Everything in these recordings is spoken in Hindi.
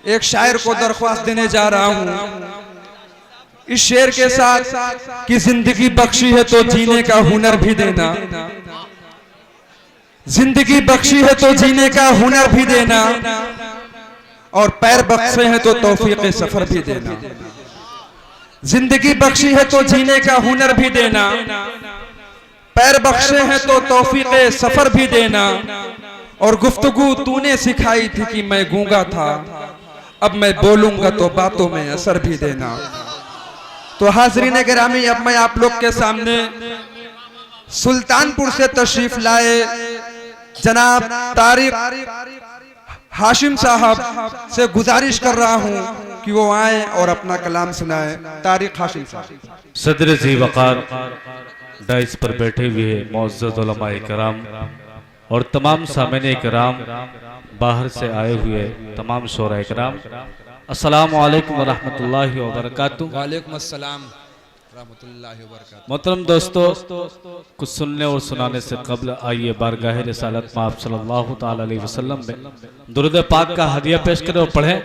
एक शायर को दरख्वास्त देने जा रहा हूं इस शेर के साथ कि जिंदगी बख्शी है तो जीने का हुनर भी देना, जिंदगी बख्शी है तो जीने का हुनर भी देना, और पैर बख्शे हैं तो तौफीक सफर भी देना। जिंदगी बख्शी है तो जीने का हुनर भी देना, पैर बख्शे हैं तो तौफीक सफर भी देना, और गुफ्तगू तूने सिखाई थी कि मैं गूंगा था, अब मैं बोलूंगा तो बातों में असर भी देना। तो हाज़रीन गिरामी, अब मैं आप लोग के सामने सुल्तानपुर से तशरीफ लाए जनाब तारिक हाशिम साहब से गुजारिश कर रहा हूं कि वो आए और अपना कलाम सुनाए। तारिक हाशिम साहब। सदर ज़ी वक़ार डाइस पर बैठे हुए मुअज़्ज़ज़ उलमाए किराम और तमाम सामईन किराम, बाहर से आए हुए तमाम शोरा किराम, अस्सलामु अलैकुम वरहमतुल्लाहि वबरकातुहू। वालेकुम अस्सलाम रहमतुल्लाहि वबरकातुहू। मोहतरम दोस्तों, कुछ सुनने और सुनाने से कब्ल आइए बारगाह रिसालत में आप सल्लल्लाहु ताला अलैहि वसल्लम में दुरूद पाक का हदिया पेश करें और पढ़ें।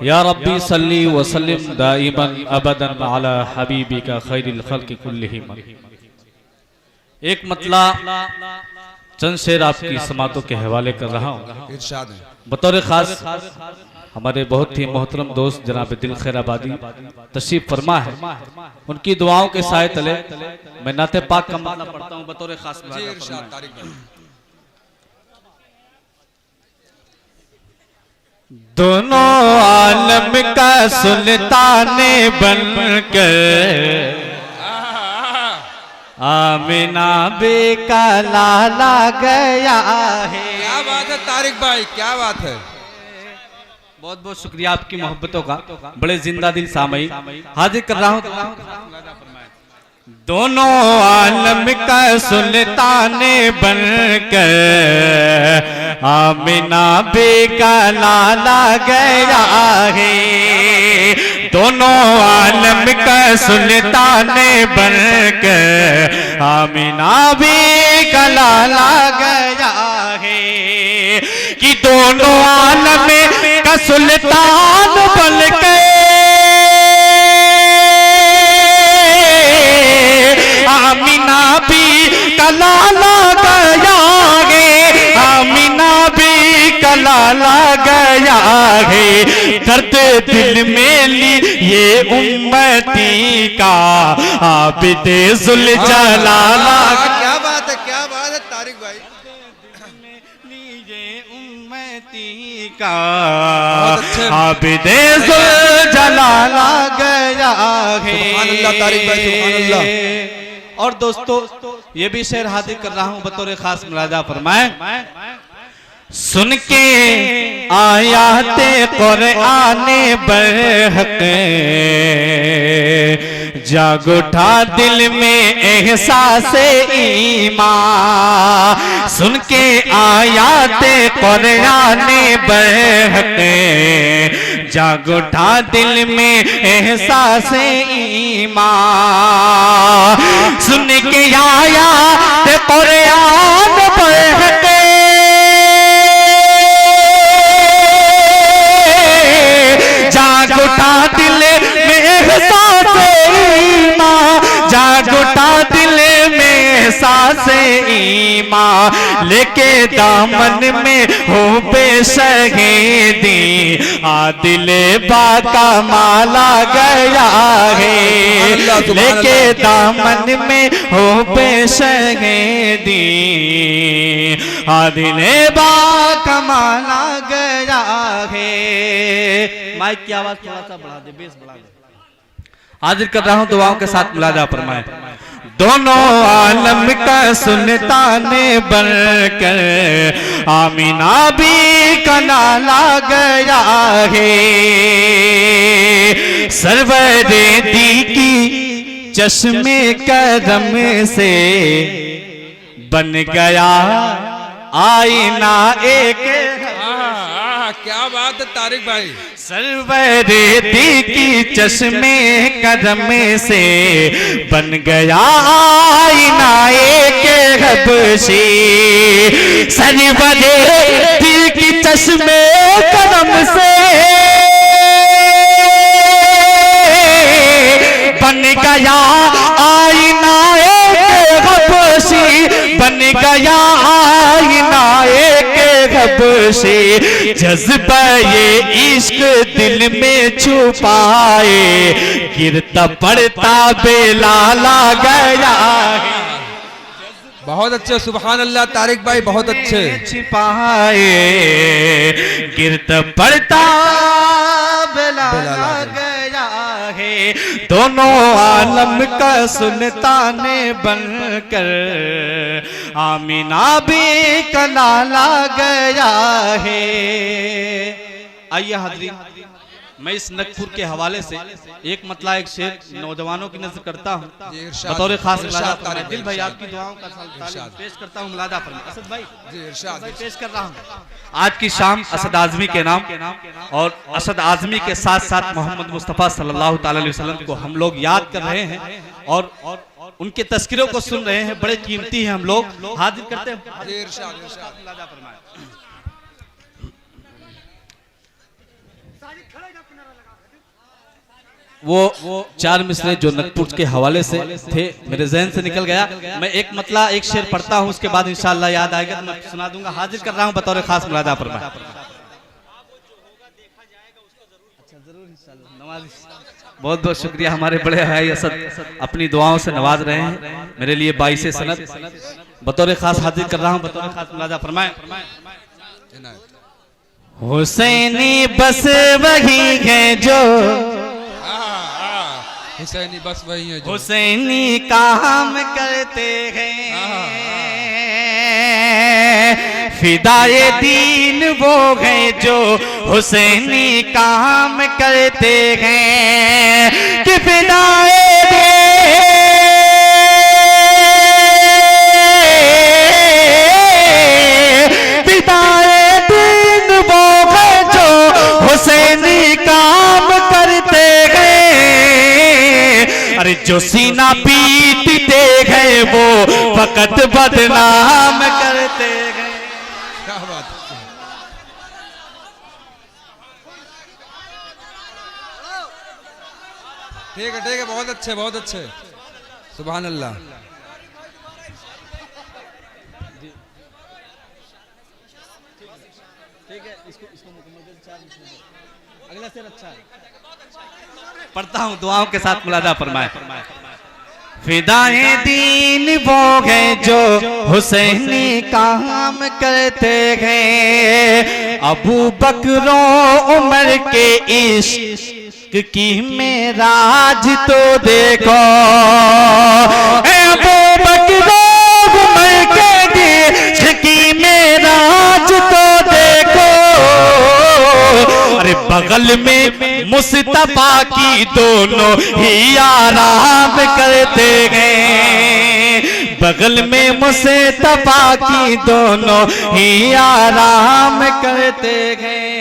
या रब्बी सल्ली व सल्लिम दाइमन अबदन अला हबीबिका खैरिल खल्क़ि कुल्लिहिम। एक मतला चंद शेर आपकी समातों के हवाले कर रहा हूँ। बतौर खास हमारे बहुत ही मोहतरम दोस्त जनाब दिल खैर आबादी तशरीफ फरमा है, उनकी दुआओं के साए तले मैं नाते पाक का माला पढ़ता हूँ बतौर खास। दोनों आलम का सुल्तान बनकर आमिना बेका लाला गया है। क्या बात है तारिक भाई, क्या बात है। बहुत बहुत शुक्रिया आपकी मोहब्बतों का। बड़े जिंदा दिल सामई हाजिर कर रहा हूँ। दोनों आलम का सुल्तान बनकर आमिना बेका लाला गया है। दोनों आलम का सुल्तान बनकर आमिना बेका लाला गया है। कि दोनों आलम का सुल्तान बनकर आमिना भी कलाला गया है। आमिना भी कलाला गया है। दर्द दिल में ली ये उम्मती का आबिदे जुल जलाला। क्या बात है, क्या बात है तारिक भाई। आबिदे जुल जलाला गया है। सुभान अल्लाह तारिक भाई, सुभान अल्लाह। और दोस्तों, ये भी शेर हाजिर कर रहा हूं बतौर खास मुलाजा फरमाए। सुन के आयाते कुरान बरहक जाग उठा दिल में एहसास ईमान। सुन के आयाते कुरान बरहक जाग उठा दिल में एहसास ईमान। सुन के आयाते कुरान बरहक जाग उठा दिल में एहसास ईमान। जाग उठा दिल में एहसास ईमान। लेके दामन में हो बेशहीदी आदिल बाका माला गया है। लेके दामन में हो बेशहीदी आदिल बाका माला गया है। माइक की आवाज थोड़ा सा बढ़ा दे, बेस बढ़ा दे। हाजिर कर रहा हूं दुआओं के साथ मुलाजा फरमाए। दोनों आलम का सुल्तान बनकर आमिना भी कनाला गया है। सरवरे दी की चश्मे करम से बन गया आईना एक क्या बात है तारिक भाई। सरवरेती की चश्मे कदम से बन गया आईना एक हबशी। सरवरेती की चश्मे कदम से बन गया आईना एक हबशी। बन गया आईना एक हबशी। जज्बा ये इश्क दिल में छुपाए गिरता पड़ता बेलाला गया। बहुत अच्छे, सुभान अल्लाह तारिक भाई, बहुत अच्छे। छिपाए गिरता पड़ता बेलाला गया है। दोनों आलम का सुल्ताने बनकर आमीना भी कलाला गया है। आइए हाज़रीन, मैं इस नकपुर के हवाले से एक मतला एक शेर नौजवानों की नजर करता हूँ बतौर खास। दिल भाई आपकी दुआओं का तालिब पेश करता हूँ मुलादा पर। असद भाई पेश कर रहा हूँ आज की शाम असद आजमी के नाम, और असद आजमी के साथ साथ मोहम्मद मुस्तफ़ा सल्लल्लाहु अलैहि वसल्लम को हम लोग याद कर रहे हैं और उनके तस्करों को सुन रहे हैं। बड़े कीमती हैं हम लोग। हाजिर करते हैं। वो चार मिसरे जो नकपुर के हवाले से थे मेरे जहन से निकल गया। मैं एक मतला एक शेर पढ़ता हूँ, उसके बाद इंशाअल्लाह याद आएगा तो मैं सुना दूंगा। हाजिर कर रहा हूँ बतौर खास मुलादा पर। बहुत बहुत शुक्रिया। हमारे बड़े भाई असद अपनी दुआओं से नवाज रहे हैं मेरे लिए 22 सनद। बतौर खास हाजिर कर रहा हूँ बतौर खास मुलादा फरमाएं। हुसैनी बस वही है जो हुसैनी बस वही है जो हुसैनी काम करते हैं। फिदाए दीन वो हैं जो हुसैनी काम करते हैं। कि फिदाए दीन वो हैं जो हुसैनी काम करते हैं। अरे जो सीना पीटते गए वो फकत बदनाम करते गए। क्या बात है। ठीक है, ठीक है, बहुत अच्छे, बहुत अच्छे, सुभान अल्लाह। ठीक है, इसको अगला शेर अच्छा है, पढ़ता हूँ दुआओं के साथ मुलादा फरमाए। फिदाए दीन वो हैं जो हुसैनी काम करते हैं। अबू बकर उमर के इश्क की मेराज तो देखो। अबू बकर उमर के इश्क की मेराज तो देखो। अरे बगल में मुस्तफा की दोनों ही आराम करते गए। बगल में मुस्तफा की दोनों ही आराम करते गए।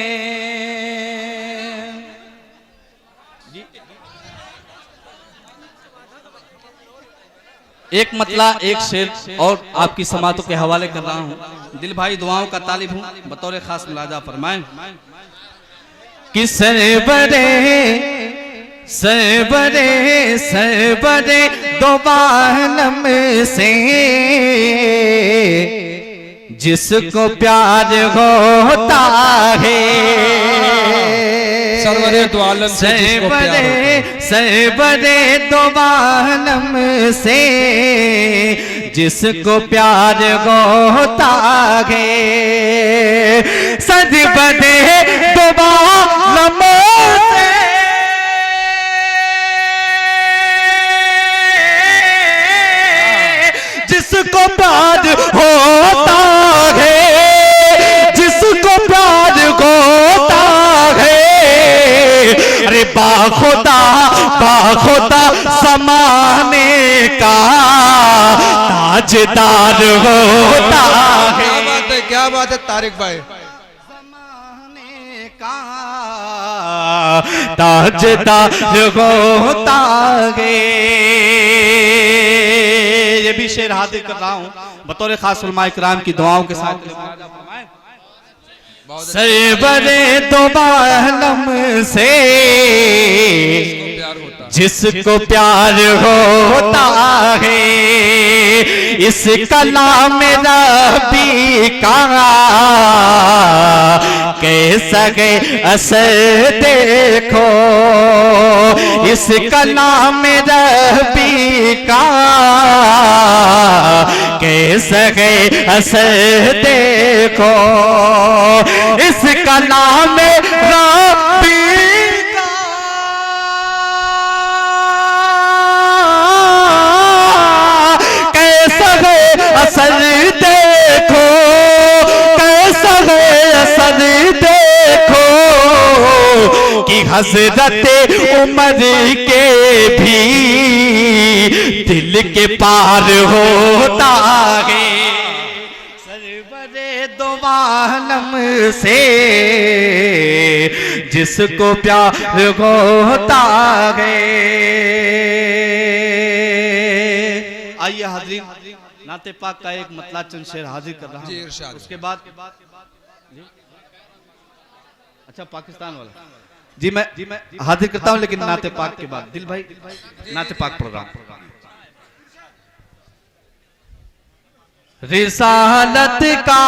एक मतला एक शेर और आपकी समातों के हवाले कर रहा हूँ। दिल भाई दुआओं का तालिब हूँ बतौर खास मुलाजा फरमाएं। कि सरबरे सरबरे सरबरे दो बालम से जिसको प्यार होता है। सरवरे दो आलम से जिसको प्यार होता है। सरबरे दो आलम से जिसको प्यार होता है। सरबरे दो आलम से जिसको प्यार होता है। जिसको प्यार होता है। अरे बाखुदा बाखुदा समाने का ताजदार होता है। क्या बात है तारिक भाई। जमाने का ताजदार होता है। ये भी शेर हाजिर कर रहा हूँ बतौर खास उलमा इकराम की दुआओं के साथ। सरवरे दो आलम से जिसको प्यार होता है, इस कलाम रब्बी का कैसा गए असर देखो, इस कलाम रब्बी का कैसा गए असर देखो, इस कलाम रब्बी असर देखो, कैसा है असर देखो, कि हजरत उमर के भी दिल के पार होता है। सरवरे दो आलम से जिसको प्यार होता है। आइए हाज़रीन, नाते पाक का एक मतला चंद शेर हाजिर कर रहा हूं। उसके बाद अच्छा पाकिस्तान वाला जी मैं हाजिर करता हूं, लेकिन नाते पाक के बाद दिल भाई नाते पाक प्रोग्राम। रिसालत का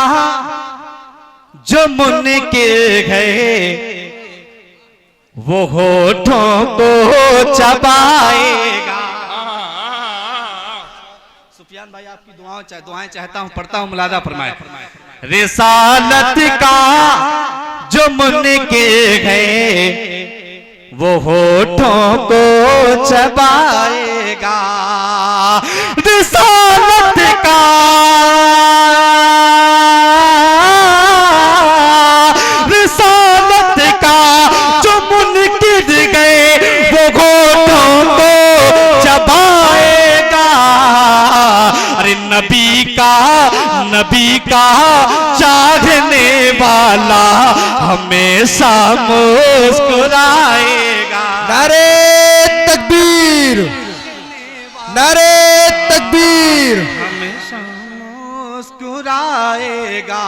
जो मुनकिर है वो होठों को चबाएगा। भाई आपकी दुआएं चाहता हूं, पढ़ता हूं, मुलादा फरमाए। रिसालत का जो मुनकिर है वो होठों को चबाएगा। रिसालत का जो मुनकिर गए वो होठों को चबाएगा। अरे नबी का चाहने वाला हमेशा मुस्कुराएगा। नारे तकबीर, नारे तकबीर। हमेशा मुस्कुराएगा।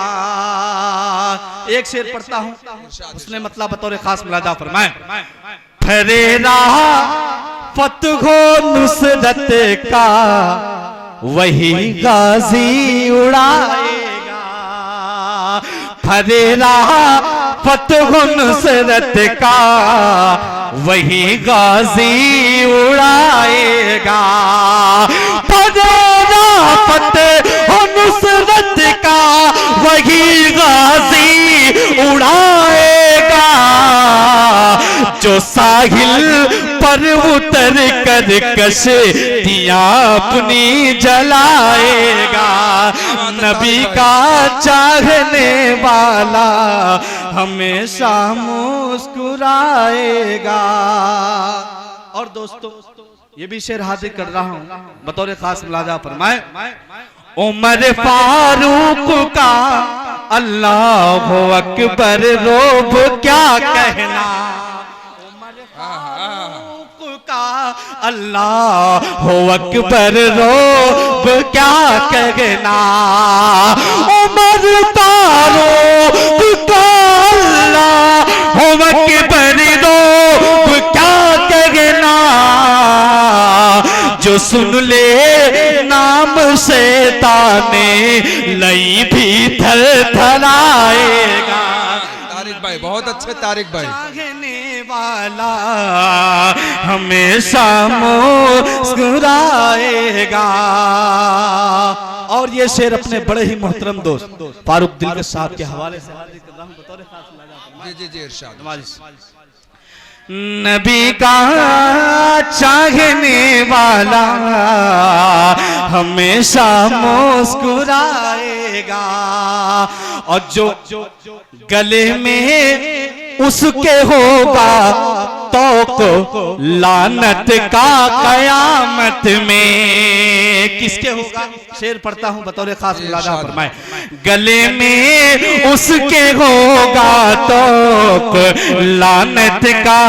एक शेर पढ़ता हूँ, उसने मतलब बतौर खास मुलादा फरमाए। फरेरा फतहो नुसरत का वही गाजी उड़ाएगा। फरेरा फतहो नुसरत का वही गाजी उड़ाएगा। फरेरा फतहो नुसरत का वही गाजी उड़ाएगा। जो साहिल पर उतर कर कश्तियां अपनी जलाएगा। नबी का चाहने वाला हमेशा मुस्कुराएगा। और दोस्तों ये भी शेर हाजिर कर रहा हूं बतौर खास मुलाजा फरमाए। उमर फारूक का अल्लाह अकबर रोब क्या कहना। अल्लाह अकबर रोब क्या कहना। उमर फारूक का अल्लाह अकबर रोब क्या कहना। जो सुन ले नाम शैताने लई भी थर थराएगा। तारिक भाई बहुत अच्छे, तारिक भाई। चाहने वाला हमेशा मुस्कुराएगा। और ये शेर अपने बड़े ही मोहतरम दोस्त फारूक दिल के साथ के हवाले से हाजिर कर रहा हूं बतौर खास। जी इरशाद। नबी का चाहने वाला हमेशा मुस्कुराएगा। और जो गले में उसके होगा तो लानत का कयामत में किसके होगा? शेर पढ़ता हूं बतौर खास मुलाजा फरमाए। गले में उसके होगा तो लानत का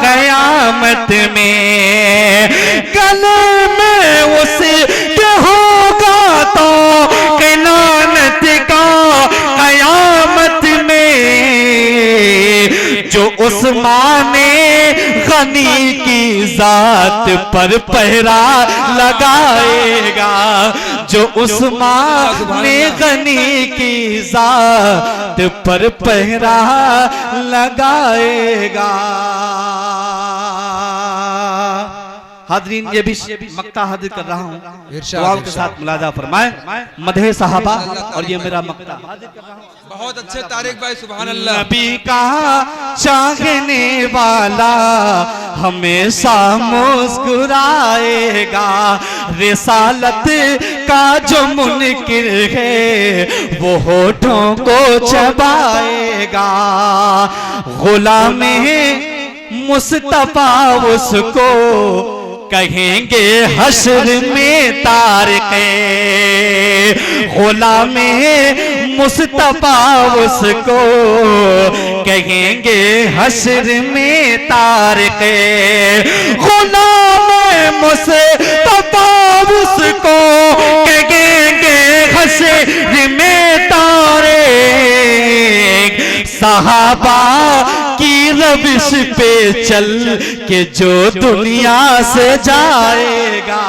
कयामत में, गले में उसके होगा तो लानत का कयामत में। जो उस्मान गनी की जात पर पहरा लगाएगा, जो उस्मान गनी की जात पर पहरा लगाएगा। हाजरीन, ये भी मक्ता हाजिर कर रहा हूँ, दुआओं के साथ मुलाजा फरमाए। मदहे सहाबा और ये मेरा मक्ता हाजिर कर रहा हूँ। बहुत अच्छे तारिक भाई, सुभान अल्लाह। नबी का चाहने वाला हमेशा मुस्कुराएगा, रिसालत का जो मुनकिर है वो होठों को चबाएगा। गुलाम मुस्तफा उसको कहेंगे हश्र में तारके, गुलाम मुस्तफा उसको कहेंगे हश्र में तारके, गुलाम मुस्तफा उसको कहेंगे हश्र में तारे। सहाबा की रविश पे चल के जो दुनिया से जाएगा,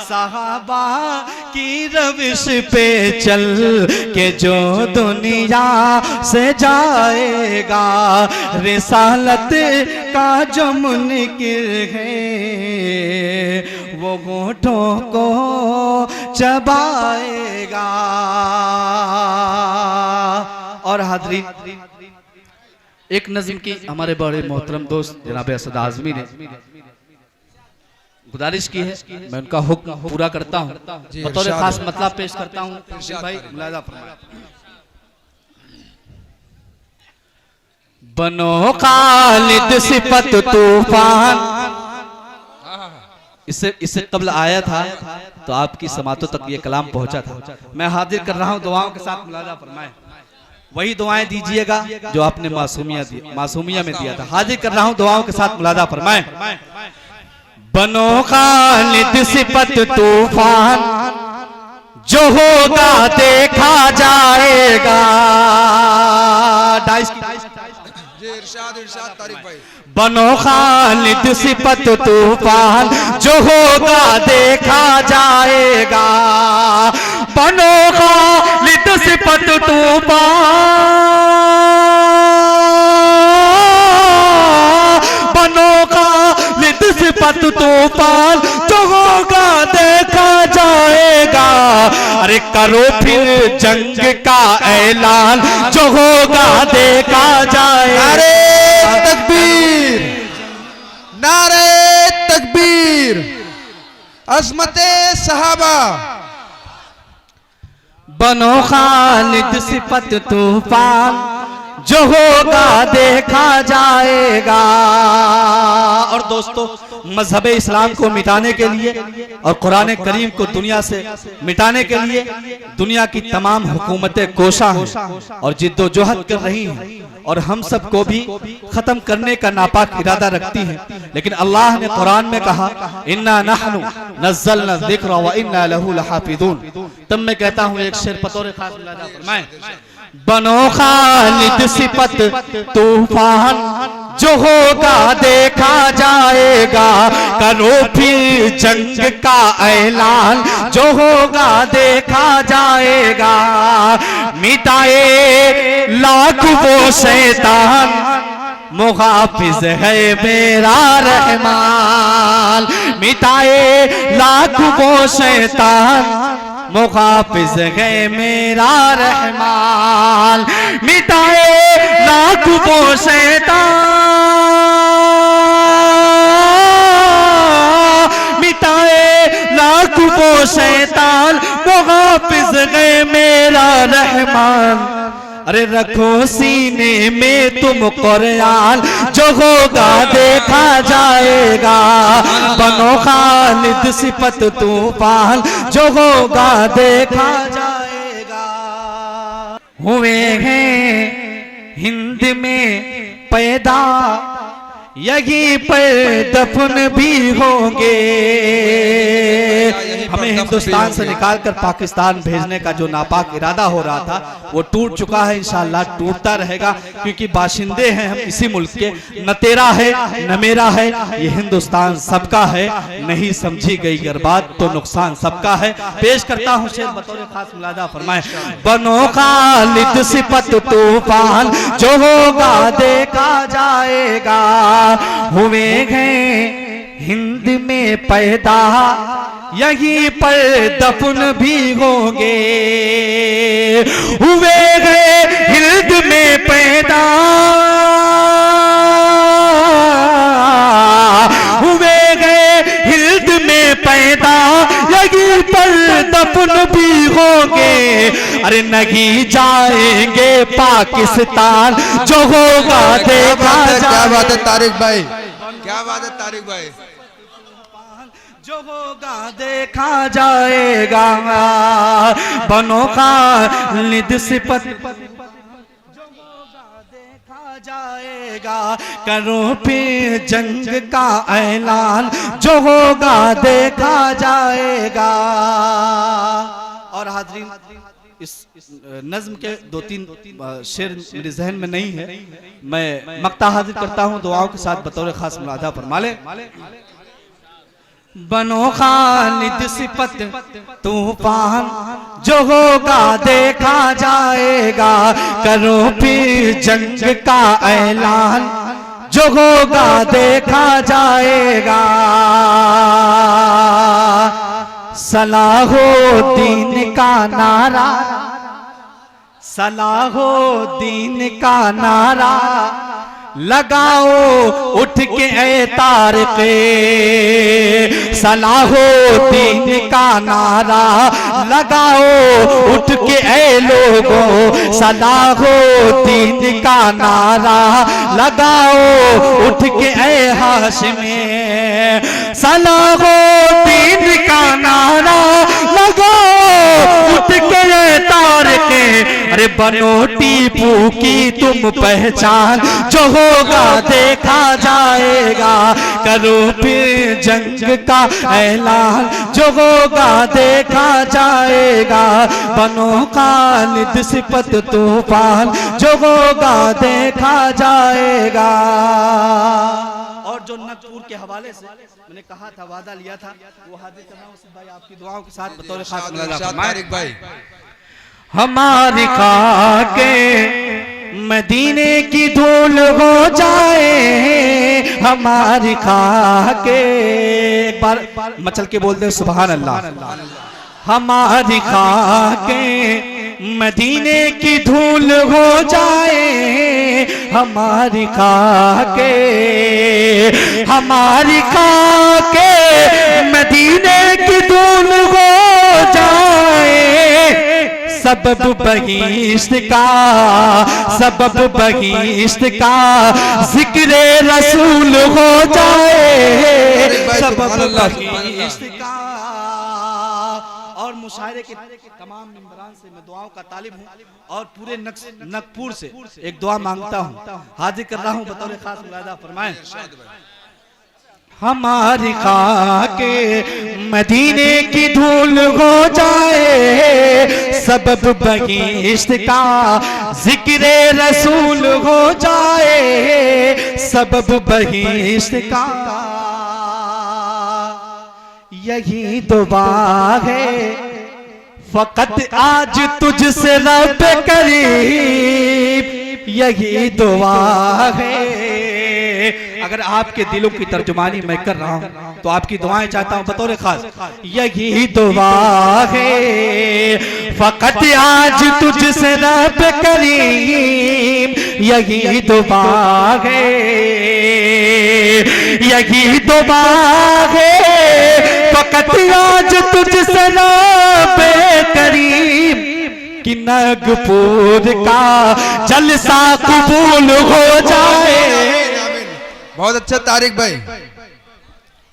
सहाबा की रविश पे चल के जो दुनिया से जाएगा, रिसालत का जो मुनकिर है वो होठों को चबाएगा। और हाज़रीन, एक नज़्म की हमारे बड़े मोहतरम दोस्त जनाब असद आज़मी ने गुजारिश की है, मैं उनका हुक्म पूरा करता हूँ, बतौर खास मतलब पेश करता हूँ। भाई मुलाजा फरमाएं। बनो खालिद सिफत तूफान, इससे कबल आया था तो आपकी समातों तक ये कलाम पहुंचा था। मैं हाजिर कर रहा हूँ दुआओं के साथ, मुलाजा फरमाएं। वही दुआएं दीजिएगा जो आपने मासूमिया में दिया था। हाजिर कर रहा हूं दुआओं के साथ, मुलाजा फरमाएं। बनो खालिद सिफत तूफान, जो होगा देखा जाएगा। इरशाद तारिक भाई। बनो खालिद सिफत तूफान, जो होगा देखा जाएगा। बनो खालिद सिफत तूफान, बनो खालिद सिफत तूफान, जो होगा देखा जाएगा। अरे करो फिर जंग का ऐलान, जो होगा देखा जाएगा। नारे तकबीर, नारे तकबीर, अज़मते सहाबा। बनो खालिद सिफत तूफान, जो होगा देखा जाएगा। और दोस्तों, मजहब इस्लाम को मिटाने के लिए और कुरान करीम को दुनिया से मिटाने के लिए दुनिया की तमाम हुकूमतें कोशा हैं और जिद्दोजहद कर रही हैं, और हम सबको भी खत्म करने का नापाक इरादा रखती हैं। लेकिन अल्लाह ने कुरान में कहा, इन्ना नहनु नज़्ज़लना ज़िक्र व इन्ना लहू लहाफ़िज़ून। तब मैं कहता हूँ एक शेर बतौर खास मुलाजा फरमाएं। बनो खालिद सिफत तूफान, जो होगा देखा जाएगा। करो फिर जंग का ऐलान, जो होगा देखा जाएगा। मिटाए लाख वो शैतान, मुहाफिज है मेरा रहमान। मिटाए लाख वो शैतान, मुहाफिज है मेरा रहमान। मिटाए लाख वो शैतान, मिटाए लाख वो शैतान, मुहाफिज है मेरा रहमान। अरे रखो सीने में तुम कुरान, जो होगा देखा जाएगा। बनो खालिद सिफत तूफान, जो होगा देखा जाएगा। हुए हैं हिंद में पैदा, यहीं पर दफन भी होंगे। हमें हिंदुस्तान से निकालकर पाकिस्तान भेजने का जो नापाक इरादा हो रहा था वो टूट चुका है, इंशाअल्लाह टूटता रहेगा, क्योंकि बाशिंदे हैं हम इसी मुल्क के। न तेरा है न मेरा है, ये हिंदुस्तान सबका है। नहीं समझी गई अगर बात तो नुकसान सबका है। पेश करता हूँ शेर बतौर खास मुलाजा फरमाए। बनो खालिद सिफत तूफान, जो होगा देखा जाएगा। हुए हैं हिंद में पैदा, यहीं पर दफन भी होंगे। हुए हैं हिंद में पैदा, हुए हैं हिंद में पैदा, यहीं पर दफन भी होंगे। अरे नहीं जाएंगे पाकिस्तान, जो होगा देखा जाएगा। क्या बात है तारिक भाई, क्या बात है तारिक भाई। जो होगा देखा जाएगा। बनो खालिद सिफत, जो होगा देखा जाएगा। करो फिर जंग का ऐलान, जो होगा देखा जाएगा। और हाज़रीन, इस नज्म के दो तीन शेर मेरे जहन में नहीं है, मैं मक्ता हाजिर करता हूँ दुआओं के साथ बतौर खास मुलाजा फरमा ले। बनो खालिद सिफत तूफान, जो होगा देखा जाएगा। करो फिर जंग का ऐलान, जो होगा देखा जाएगा। सलाहो दीन का नारा, सलाहो दीन का नारा लगाओ उठ के ए तारिक़े। सलाहो दीन का नारा लगाओ उठ के ए लोगों। सलाहो दीन का नारा लगाओ उठ के ए हाशिमे। सलाहो दीन का नारा लगाओ उठ के ए तारिक़े। अरे बनो टीपू की तुम पहचान, जो होगा देखा जाएगा। करो फिर जंग का ऐलान, जो होगा देखा जाएगा। बनो खालिद सिफत तूफान, जो होगा देखा जाएगा। और जो नकपुर के हवाले से मैंने कहा था, वादा लिया था, वो हाजिर कर रहा हूं भाई आपकी दुआओं के साथ बतौर खास मुलाजा तारिक भाई। हमारी खाके मदीने की धूल हो जाए, हमारी खाके। एक बार मचल के बोल दे सुभान अल्लाह। हमारी खाके मदीने की धूल हो जाए, हमारी खाके। हमारी खाके मदीने की धूल हो जाए। सबब बहिश्त का, सबब बहिश्त का जिक्र रसूल हो जाए। सबब बहिश्त का। और मुशायरे के तमाम मेंबरान से मैं दुआओं का तालिब हूँ और पूरे नकपुर से एक दुआ मांगता हूँ, हाजिर कर रहा हूँ बतौर खास मुलाजा फरमाएं। हमारी खाके मदीने की धूल हो जाए, सबब बहिश्त का जिक्र रसूल हो जाए। सबब बहिश्त का यही दुआ है, फकत आज तुझसे रब करीब, यही दुआ है। अगर आपके दिलों की तर्जुमानी मैं कर रहा हूं तो आपकी दुआएं चाहता हूं बतौर खास। यही दुआ है, फकत आज तुझसे रब करीब, यही दुआ है। यही दुआ है, फकत आज तुझसे रब करीब, कि नागपुर का जलसा कबूल हो जाए। बहुत अच्छा तारिक भाई।